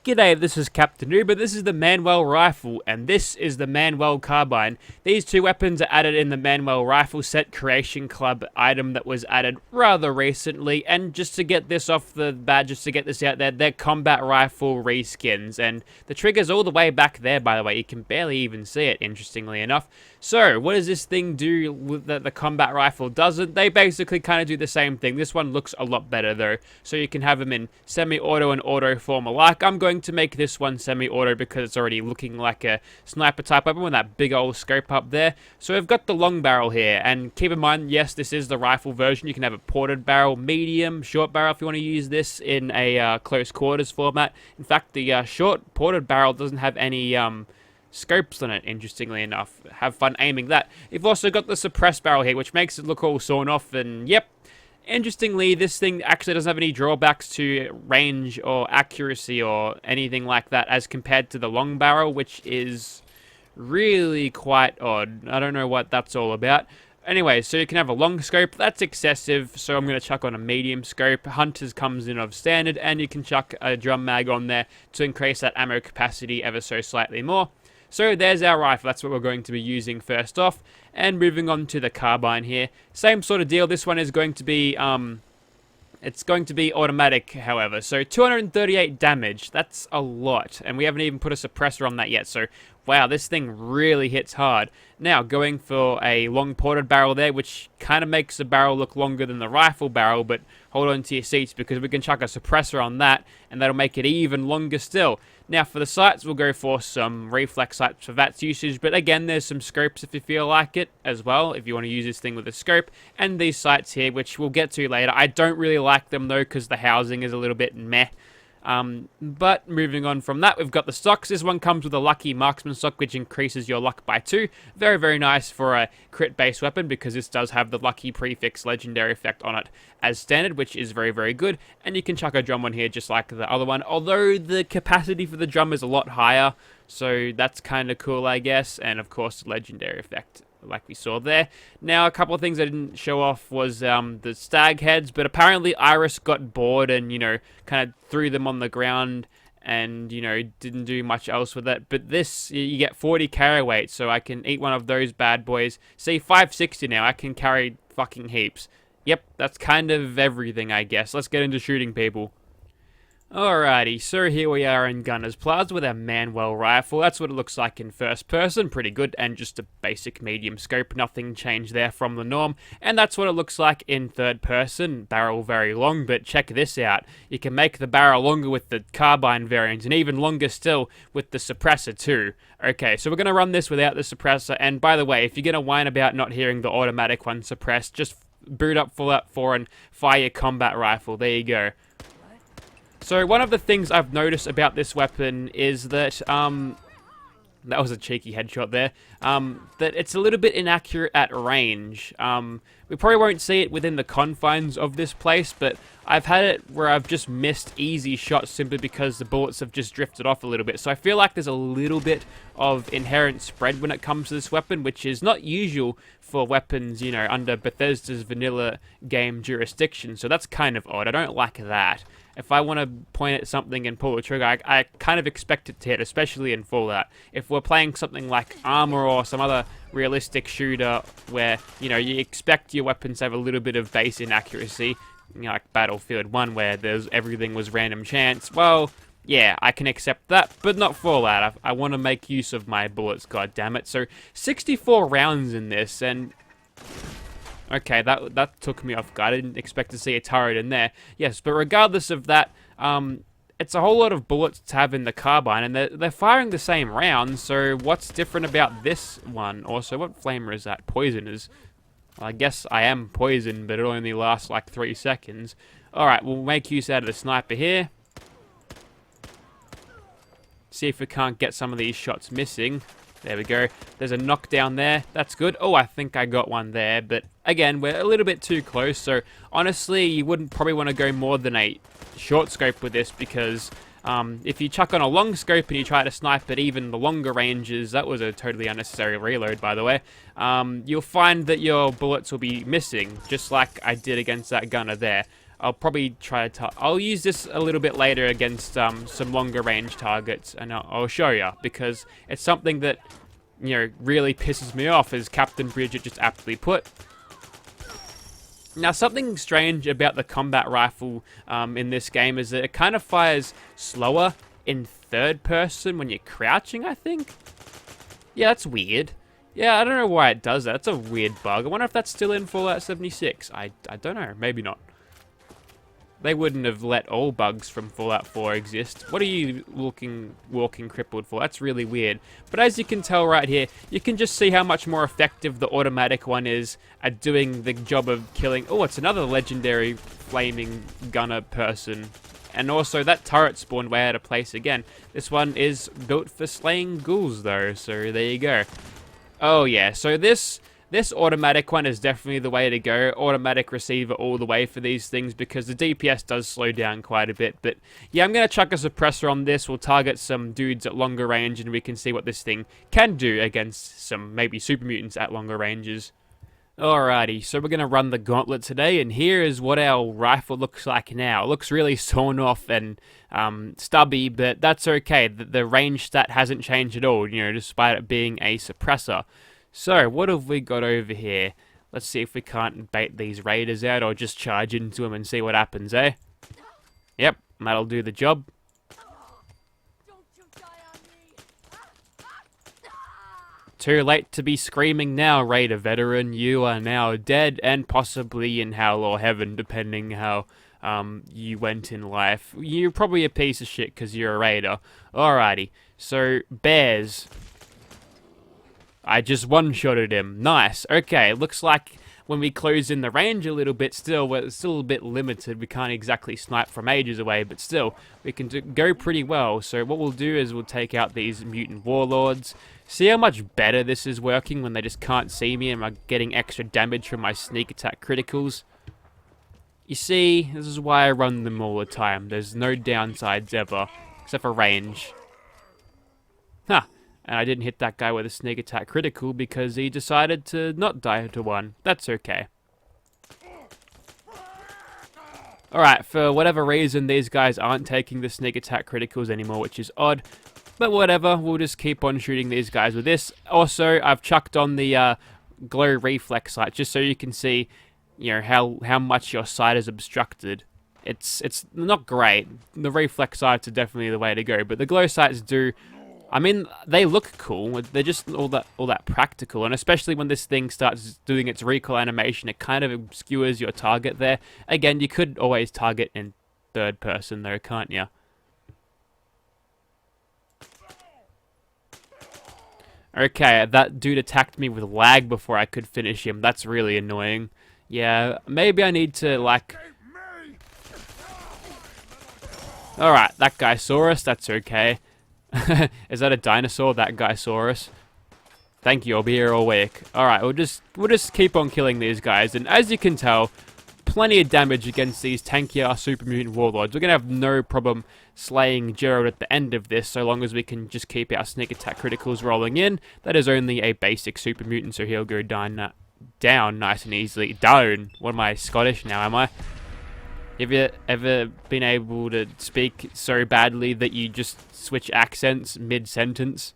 G'day, this is Captain Uber, this is the Manwell rifle, and this is the Manwell carbine. These two weapons are added in the Manwell rifle set creation club item that was added rather recently, and just to get this off the bat, just to get this out there, they're combat rifle reskins, and the trigger's all the way back there, by the way. You can barely even see it, interestingly enough. So, what does this thing do that the combat rifle doesn't? They basically kind of do the same thing. This one looks a lot better, though, so you can have them in semi-auto and auto form alike. I'm going to make this one semi-auto because it's already looking like a sniper type weapon with that big old scope up there. So we've got the long barrel here, and keep in mind, yes, this is the rifle version. You can have a ported barrel, medium, short barrel if you want to use this in a close quarters format. In fact, the short ported barrel doesn't have any scopes on it, interestingly enough. Have fun aiming that. You've also got the suppressed barrel here, which makes it look all sawn off, and yep. Interestingly, this thing actually doesn't have any drawbacks to range or accuracy or anything like that as compared to the long barrel, which is really quite odd. I don't know what that's all about. Anyway, so you can have a long scope. That's excessive, so I'm going to chuck on a medium scope. Hunters comes in of standard, and you can chuck a drum mag on there to increase that ammo capacity ever so slightly more. So there's our rifle, that's what we're going to be using first off. And moving on to the carbine here. Same sort of deal, this one is going to be, it's going to be automatic, however. So 238 damage, that's a lot. And we haven't even put a suppressor on that yet, so wow, this thing really hits hard. Now, going for a long ported barrel there, which kind of makes the barrel look longer than the rifle barrel, but hold on to your seats because we can chuck a suppressor on that, and that'll make it even longer still. Now, for the sights, we'll go for some reflex sights for VATS usage, but again, there's some scopes if you feel like it as well, if you want to use this thing with a scope, and these sights here, which we'll get to later. I don't really like them, though, because the housing is a little bit meh. But moving on from that, we've got the stocks. This one comes with a lucky marksman stock, which increases your luck by 2. Very, very nice for a crit-based weapon, because this does have the lucky prefix legendary effect on it as standard, which is very, very good. And you can chuck a drum on here just like the other one, although the capacity for the drum is a lot higher, so that's kind of cool, I guess. And of course, the legendary effect, like we saw there. Now, a couple of things I didn't show off was the stag heads, but apparently Iris got bored and, you know, kind of threw them on the ground and, you know, didn't do much else with it. But this, you get 40 carry weight, so I can eat one of those bad boys. See, 560 now, I can carry fucking heaps. Yep, that's kind of everything, I guess. Let's get into shooting people. Alrighty, so here we are in Gunner's Plaza with our Manwell rifle. That's what it looks like in first person, pretty good, and just a basic medium scope, nothing changed there from the norm. And that's what it looks like in third person, barrel very long, but check this out. You can make the barrel longer with the carbine variant, and even longer still with the suppressor too. Okay, so we're going to run this without the suppressor, and by the way, if you're going to whine about not hearing the automatic one suppressed, just boot up full up 4 and fire your combat rifle, there you go. So one of the things I've noticed about this weapon is that, that was a cheeky headshot there, that it's a little bit inaccurate at range. We probably won't see it within the confines of this place, but I've had it where I've just missed easy shots simply because the bullets have just drifted off a little bit. So I feel like there's a little bit of inherent spread when it comes to this weapon, which is not usual for weapons, you know, under Bethesda's vanilla game jurisdiction. So that's kind of odd. I don't like that. If I want to point at something and pull the trigger, I kind of expect it to hit, especially in Fallout. If we're playing something like Armor or some other realistic shooter where, you know, you expect your weapons to have a little bit of base inaccuracy, you know, like Battlefield 1 where everything was random chance, well, yeah, I can accept that, but not Fallout. I want to make use of my bullets, goddammit. So, 64 rounds in this, and okay, that took me off guard. I didn't expect to see a turret in there. Yes, but regardless of that, it's a whole lot of bullets to have in the carbine, and they're firing the same rounds, so what's different about this one? Also, what flamer is that? Poisoners. Well, I guess I am poisoned, but it only lasts like 3 seconds. Alright, we'll make use out of the sniper here. See if we can't get some of these shots missing. There we go. There's a knockdown there. That's good. Oh, I think I got one there. But again, we're a little bit too close. So honestly, you wouldn't probably want to go more than a short scope with this because if you chuck on a long scope and you try to snipe at even the longer ranges, that was a totally unnecessary reload, by the way, you'll find that your bullets will be missing, just like I did against that gunner there. I'll probably try to... I'll use this a little bit later against some longer range targets, and I'll show you, because it's something that, you know, really pisses me off, as Captain Bridget just aptly put. Now, something strange about the combat rifle in this game is that it kind of fires slower in third person when you're crouching, I think. Yeah, that's weird. Yeah, I don't know why it does that. That's a weird bug. I wonder if that's still in Fallout 76. I don't know. Maybe not. They wouldn't have let all bugs from Fallout 4 exist. What are you walking crippled for? That's really weird. But as you can tell right here, you can just see how much more effective the automatic one is at doing the job of killing... Oh, it's another legendary flaming gunner person. And also, that turret spawned way out of place again. This one is built for slaying ghouls, though, so there you go. Oh, yeah, so this automatic one is definitely the way to go. Automatic receiver all the way for these things, because the DPS does slow down quite a bit. But, yeah, I'm going to chuck a suppressor on this. We'll target some dudes at longer range, and we can see what this thing can do against some, maybe, super mutants at longer ranges. Alrighty, so we're going to run the gauntlet today, and here is what our rifle looks like now. It looks really sawn off and stubby, but that's okay. The range stat hasn't changed at all, you know, despite it being a suppressor. So, what have we got over here? Let's see if we can't bait these raiders out, or just charge into them and see what happens, eh? Yep, that'll do the job. Too late to be screaming now, Raider veteran. You are now dead, and possibly in hell or heaven, depending how you went in life. You're probably a piece of shit because you're a Raider. Alrighty, so bears. I just one-shotted him. Nice. Okay, looks like when we close in the range a little bit, we're still a bit limited. We can't exactly snipe from ages away, but still, we can go pretty well. So what we'll do is we'll take out these mutant warlords. See how much better this is working when they just can't see me and I'm getting extra damage from my sneak attack criticals. You see, this is why I run them all the time. There's no downsides ever, except for range. Huh. And I didn't hit that guy with a sneak attack critical because he decided to not die to one. That's okay. Alright, for whatever reason, these guys aren't taking the sneak attack criticals anymore, which is odd. But whatever, we'll just keep on shooting these guys with this. Also, I've chucked on the glow reflex sight, just so you can see, you know, how much your sight is obstructed. It's not great. The reflex sights are definitely the way to go, but the glow sights do... I mean, they look cool. They're just all that practical, and especially when this thing starts doing its recoil animation, it kind of obscures your target there. Again, you could always target in third person, though, can't you? Okay, that dude attacked me with lag before I could finish him. That's really annoying. Yeah, maybe I need to, like... Alright, that guy saw us. That's okay. Is that a dinosaur? That guy saw us. Thank you, I'll be here all week. Alright, we'll just keep on killing these guys. And as you can tell, plenty of damage against these tanky super mutant warlords. We're going to have no problem slaying Gerald at the end of this, so long as we can just keep our sneak attack criticals rolling in. That is only a basic super mutant, so he'll go down nice and easily. Down. What am I, Scottish now, am I? Have you ever been able to speak so badly that you just switch accents mid-sentence?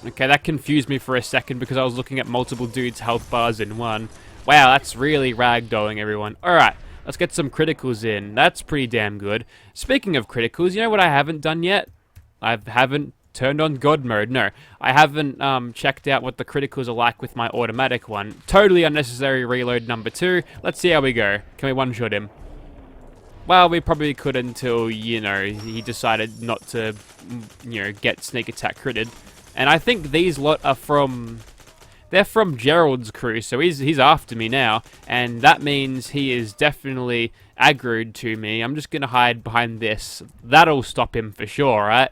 Okay, that confused me for a second because I was looking at multiple dudes' health bars in one. Wow, that's really ragdolling everyone. Alright, let's get some criticals in. That's pretty damn good. Speaking of criticals, you know what I haven't done yet? I haven't turned on God mode. No, I haven't checked out what the criticals are like with my automatic one. Totally unnecessary reload number 2. Let's see how we go. Can we one-shot him? Well, we probably could until, you know, he decided not to, you know, get sneak attack critted. And I think these lot are from... They're from Gerald's crew, so he's after me now. And that means he is definitely aggroed to me. I'm just going to hide behind this. That'll stop him for sure, right?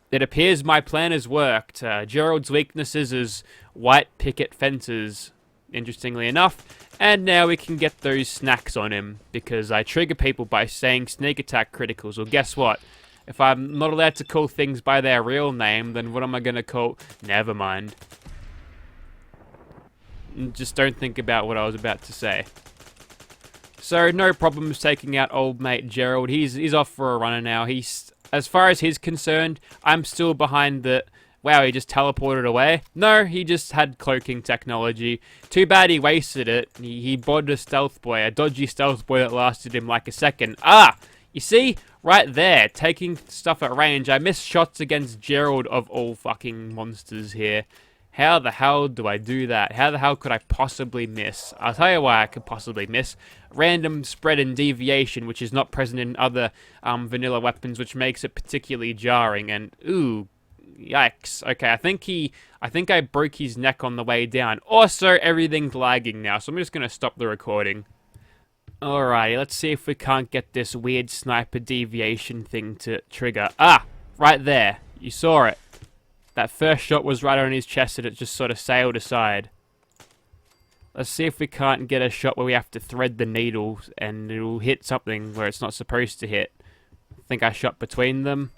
It appears my plan has worked. Gerald's weaknesses is white picket fences, interestingly enough. And now we can get those snacks on him, because I trigger people by saying sneak attack criticals. Well, guess what? If I'm not allowed to call things by their real name, then what am I going to call? Never mind. and just don't think about what I was about to say. So no problems taking out old mate Gerald. He's off for a runner now. He's, as far as he's concerned, I'm still behind the... Wow, he just teleported away? No, he just had cloaking technology. Too bad he wasted it. He bought a stealth boy, a dodgy stealth boy that lasted him like a second. Ah! You see? Right there, taking stuff at range. I missed shots against Gerald of all fucking monsters here. How the hell do I do that? How the hell could I possibly miss? I'll tell you why I could possibly miss. Random spread and deviation, which is not present in other vanilla weapons, which makes it particularly jarring. And, ooh, yikes. Okay, I think I broke his neck on the way down. Also, everything's lagging now, so I'm just going to stop the recording. Alrighty, let's see if we can't get this weird sniper deviation thing to trigger. Ah! Right there. You saw it. That first shot was right on his chest and it just sort of sailed aside. Let's see if we can't get a shot where we have to thread the needle and it'll hit something where it's not supposed to hit. I think I shot between them.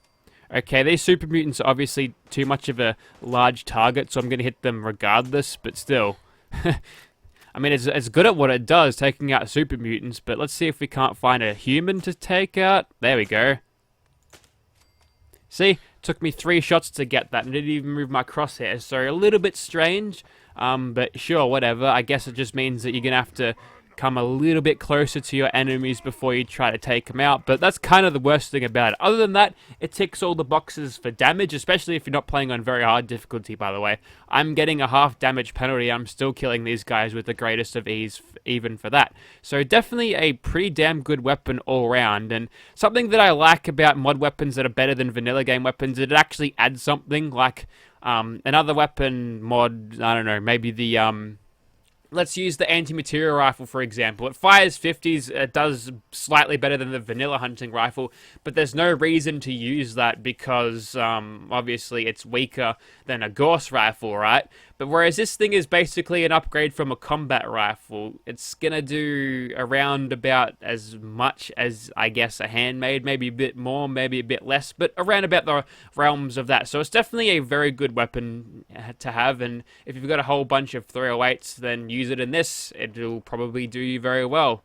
Okay, these super mutants are obviously too much of a large target, so I'm going to hit them regardless, but still. I mean, it's good at what it does, taking out super mutants, but let's see if we can't find a human to take out. There we go. See? Took me 3 shots to get that, and didn't even move my crosshairs, so a little bit strange, but sure, whatever. I guess it just means that you're going to have to come a little bit closer to your enemies before you try to take them out, but that's kind of the worst thing about it. Other than that, it ticks all the boxes for damage, especially if you're not playing on very hard difficulty, by the way. I'm getting a half damage penalty. I'm still killing these guys with the greatest of ease, even for that. So definitely a pretty damn good weapon all round, and something that I like about mod weapons that are better than vanilla game weapons, it actually adds something like another weapon mod, I don't know, maybe the... Let's use the anti-material rifle, for example. It fires 50s, it does slightly better than the vanilla hunting rifle, but there's no reason to use that because, obviously, it's weaker than a Gauss rifle, right? But whereas this thing is basically an upgrade from a combat rifle, it's gonna do around about as much as, I guess, a handmade, maybe a bit more, maybe a bit less, but around about the realms of that. So it's definitely a very good weapon to have, and if you've got a whole bunch of 308s, then use it in this. It'll probably do you very well.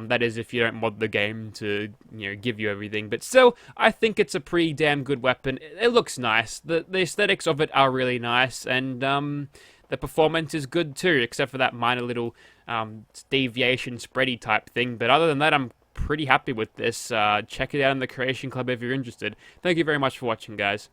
That is if you don't mod the game to, you know, give you everything. But still, I think it's a pretty damn good weapon. It looks nice. The aesthetics of it are really nice. And the performance is good too, except for that minor little deviation spready type thing. But other than that, I'm pretty happy with this. Check it out in the Creation Club if you're interested. Thank you very much for watching, guys.